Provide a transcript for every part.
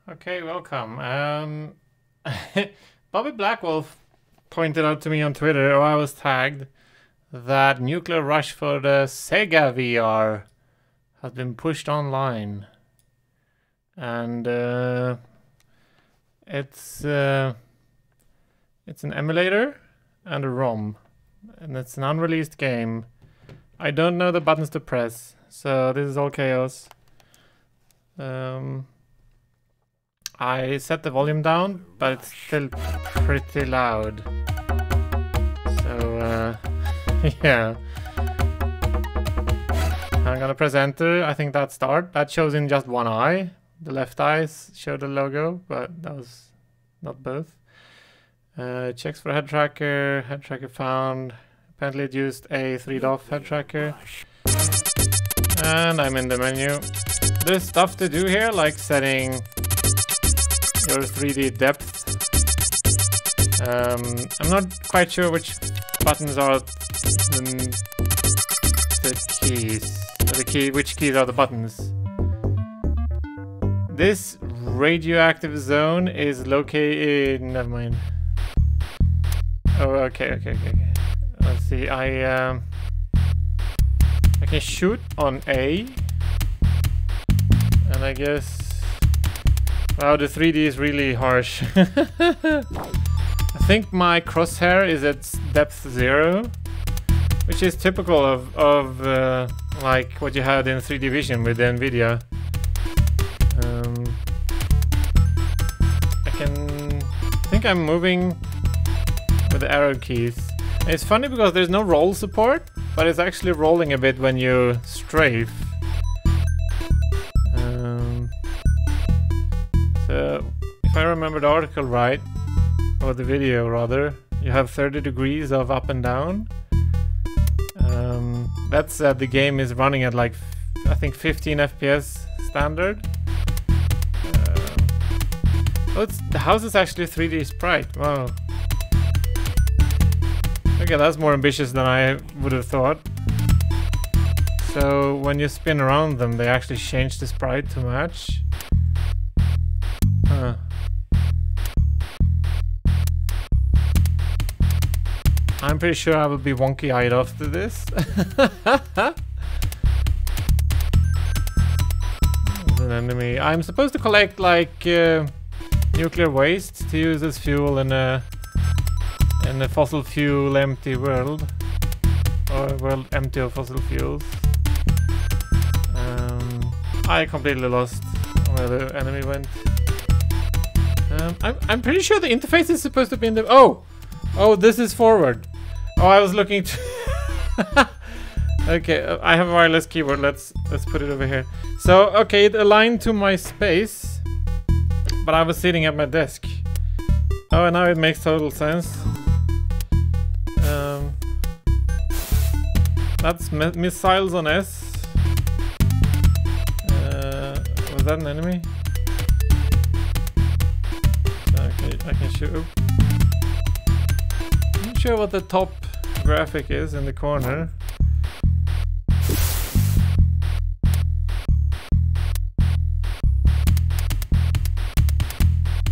Okay, welcome. Bobby Blackwolf pointed out to me on Twitter, or I was tagged, that Nuclear Rush for the Sega VR has been pushed online. And it's an emulator and a ROM. And it's an unreleased game. I don't know the buttons to press, so this is all chaos. I set the volume down, but it's still pretty loud. So, yeah. I'm gonna press enter. I think that start. That shows in just one eye. The left eye showed the logo, but that was not both. Checks for head tracker found. Apparently it used a 3DOF head tracker. And I'm in the menu. There's stuff to do here, like setting your 3D depth. I'm not quite sure which buttons are the keys. Which keys are the buttons? This radioactive zone is located. Never mind. Oh, okay. Let's see. I can shoot on A, and I guess. Wow, the 3D is really harsh. I think my crosshair is at depth 0, which is typical of like what you had in 3D vision with the NVIDIA. I think I'm moving with the arrow keys. And it's funny because there's no roll support, but it's actually rolling a bit when you strafe. So, if I remember the article right, or the video rather, you have 30 degrees of up and down. That's the game is running at like, I think 15 FPS standard. The house is actually 3D sprite, wow. Okay, that's more ambitious than I would have thought. So, when you spin around them, they actually change the sprite to match. Huh. I'm pretty sure I will be wonky-eyed after this. There's an enemy. I'm supposed to collect like nuclear waste to use as fuel in a fossil fuel empty world, or a world empty of fossil fuels. I completely lost where the enemy went. I'm pretty sure the interface is supposed to be in the... Oh, this is forward. Oh, I was looking to... Okay, I have a wireless keyboard. Let's put it over here. So, okay, it aligned to my space, but I was sitting at my desk. Oh, and now it makes total sense. That's missiles on S. Was that an enemy? Okay, I can shoot. Oh. I'm not sure what the top graphic is in the corner.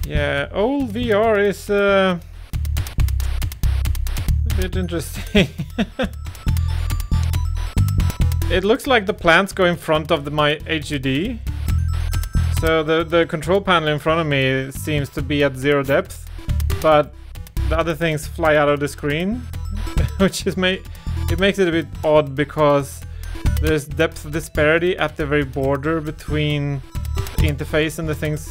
Yeah, old VR is a bit interesting. It looks like the plants go in front of my HUD. So the control panel in front of me seems to be at 0 depth, but the other things fly out of the screen, which is it makes it a bit odd because there's depth disparity at the very border between the interface and the things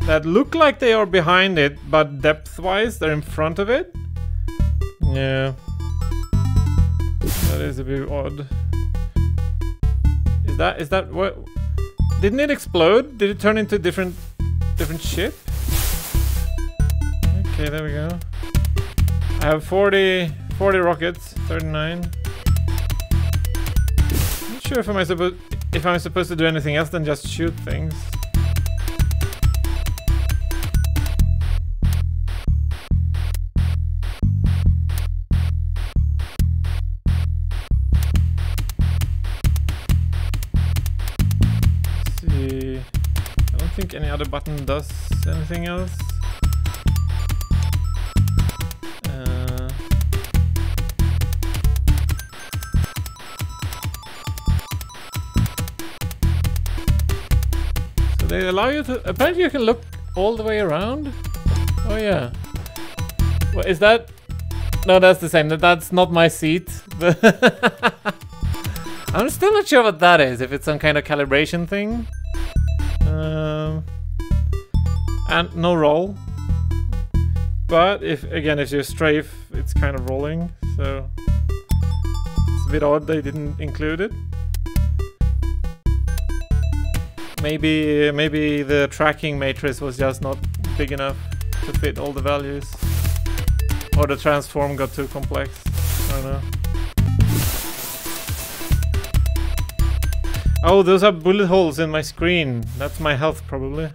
that look like they are behind it, but depth-wise they're in front of it. Yeah, that is a bit odd. Is that what? Didn't it explode? Did it turn into different ship? Okay, there we go. I have 40 rockets, 39. Not sure if I'm supposed to do anything else than just shoot things. think any other button does anything else. So they allow you to... Apparently you can look all the way around. Oh yeah. What is that? No, that's the same. That's not my seat. I'm still not sure what that is. If it's some kind of calibration thing. And no roll. But if you strafe, it's kind of rolling. So it's a bit odd they didn't include it. Maybe the tracking matrix was just not big enough to fit all the values. Or the transform got too complex. I don't know. Oh, those are bullet holes in my screen. That's my health, probably.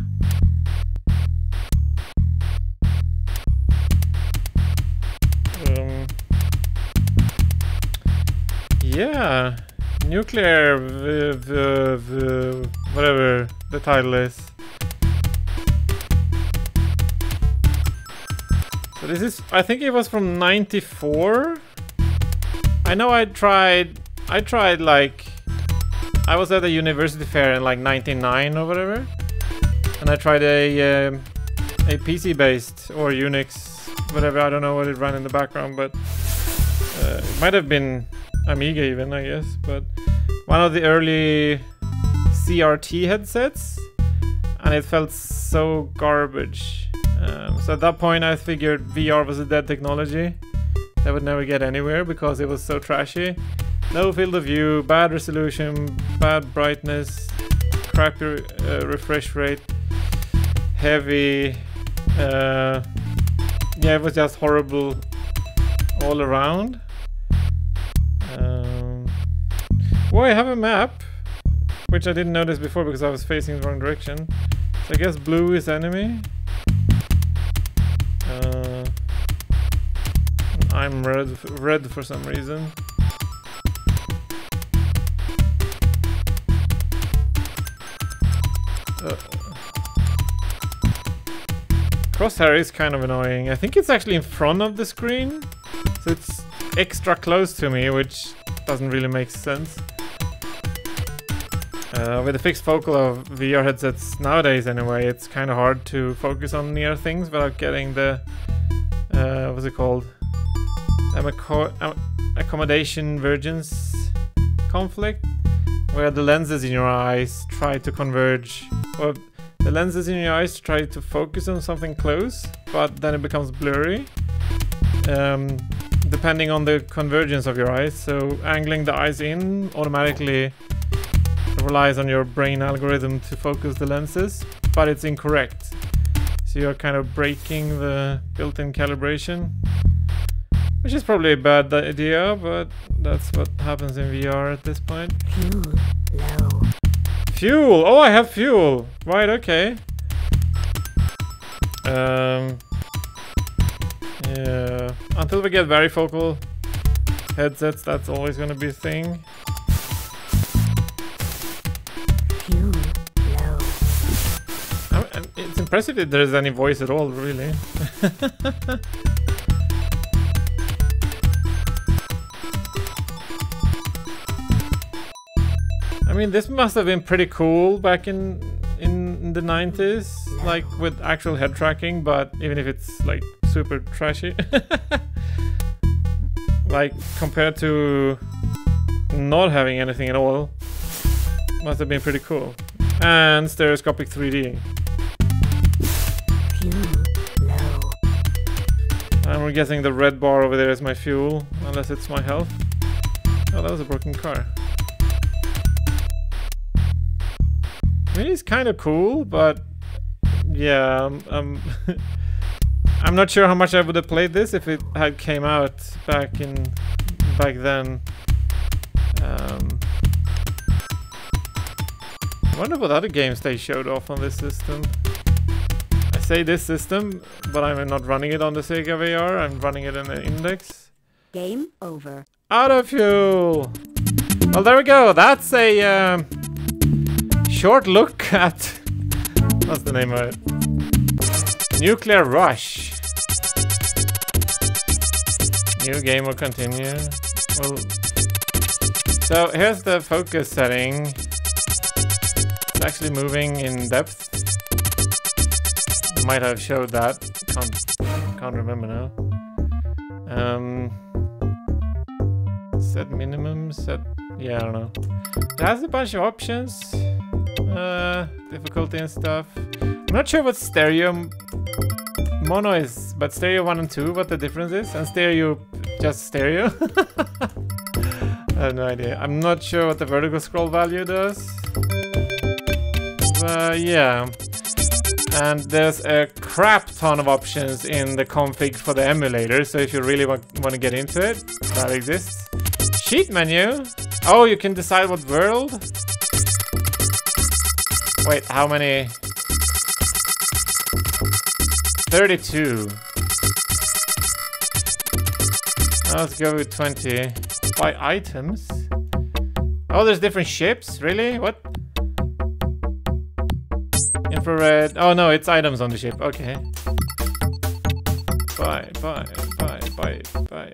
Yeah. Nuclear... whatever the title is. So this is... I think it was from 94. I know I tried like... I was at a university fair in like 99 or whatever, and I tried a PC based or Unix, whatever. I don't know what it ran in the background, but it might have been Amiga even, I guess. But one of the early CRT headsets, and it felt so garbage. So at that point, I figured VR was a dead technology that would never get anywhere because it was so trashy. No field of view, bad resolution, bad brightness, crappy refresh rate, heavy. Yeah, it was just horrible all around. Oh, I have a map, which I didn't notice before because I was facing the wrong direction. So I guess blue is enemy. I'm red for some reason. Crosshair is kind of annoying. I think it's actually in front of the screen, so it's extra close to me, which doesn't really make sense. With the fixed focal of VR headsets nowadays anyway, it's kind of hard to focus on near things without getting the what's it called? Accommodation divergence conflict, where the lenses in your eyes try to converge, or the lenses in your eyes try to focus on something close, but then it becomes blurry, depending on the convergence of your eyes. So angling the eyes in automatically relies on your brain algorithm to focus the lenses, but it's incorrect. So you're kind of breaking the built-in calibration, which is probably a bad idea, but that's what happens in VR at this point. Fuel low. Fuel! Oh, I have fuel! Right, okay. Yeah. Until we get varifocal headsets, that's always gonna be a thing. Fuel low. It's impressive that there's any voice at all, really. I mean, this must have been pretty cool back in the 90s, like with actual head tracking, but even if it's like super trashy, like compared to not having anything at all, must have been pretty cool. And stereoscopic 3D. Fuel low. I'm guessing the red bar over there is my fuel, unless it's my health. Oh, that was a broken car. I mean, it's kind of cool, but yeah, I'm not sure how much I would have played this if it had came out back then. I wonder what other games they showed off on this system. I say this system, but I'm not running it on the Sega VR. I'm running it in the Index. Game over. Out of fuel. Well, there we go. That's a short look at What's the name of it? Nuclear Rush. New game will continue. Well, so here's the focus setting. It's actually moving in depth. Might have showed that. Can't remember now. Set minimum, set... yeah, I don't know. It has a bunch of options. Difficulty and stuff. I'm not sure what stereo mono is, but stereo 1 and 2, what the difference is. And stereo, just stereo. I have no idea. I'm not sure what the vertical scroll value does. But yeah. And there's a crap ton of options in the config for the emulator, so if you really want to get into it, that exists. Sheet menu. Oh, you can decide what world? Wait, how many? 32. Let's go with 20. Buy items. Oh, there's different ships? Really? What? Infrared. Oh no, it's items on the ship. Okay. Buy.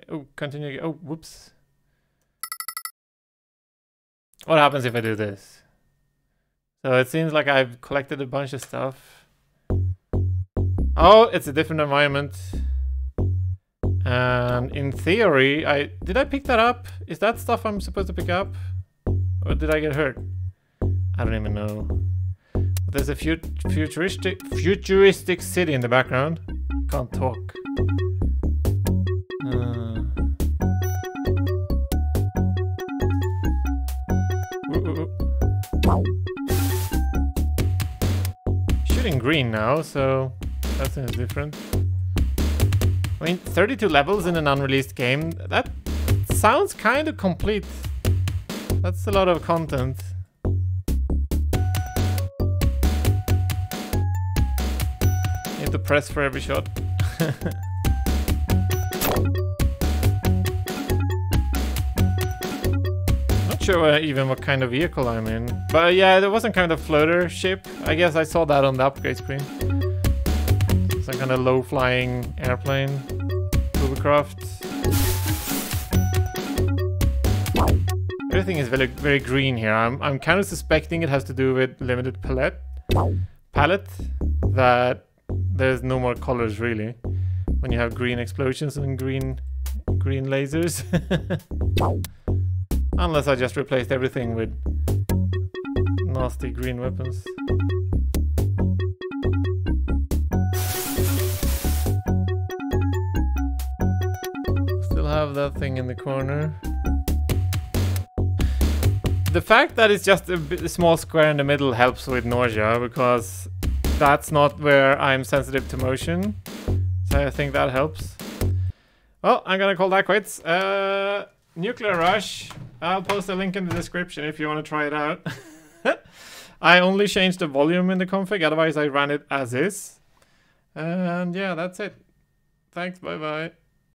Oh, continue. Oh, whoops. What happens if I do this? So it seems like I've collected a bunch of stuff. Oh, it's a different environment. And in theory, did I pick that up? Is that stuff I'm supposed to pick up? Or did I get hurt? I don't even know. But there's a futuristic city in the background. Can't talk. Shooting green now, so that's different. I mean, 32 levels in an unreleased game, that sounds kind of complete. That's a lot of content. You have to press for every shot. Not sure even what kind of vehicle I'm in. But yeah, there was some kind of floater ship. I guess I saw that on the upgrade screen. Some kind of low-flying airplane. Hovercraft. Everything is very, very green here. I'm kind of suspecting it has to do with limited palette. That there's no more colors really. When you have green explosions and green lasers. Unless I just replaced everything with nasty green weapons. Still have that thing in the corner. The fact that it's just a small square in the middle helps with nausea, because that's not where I'm sensitive to motion. So I think that helps. Well, I'm gonna call that quits. Nuclear Rush. I'll post a link in the description if you want to try it out. I only changed the volume in the config, otherwise I ran it as is. And yeah, that's it. Thanks, bye bye.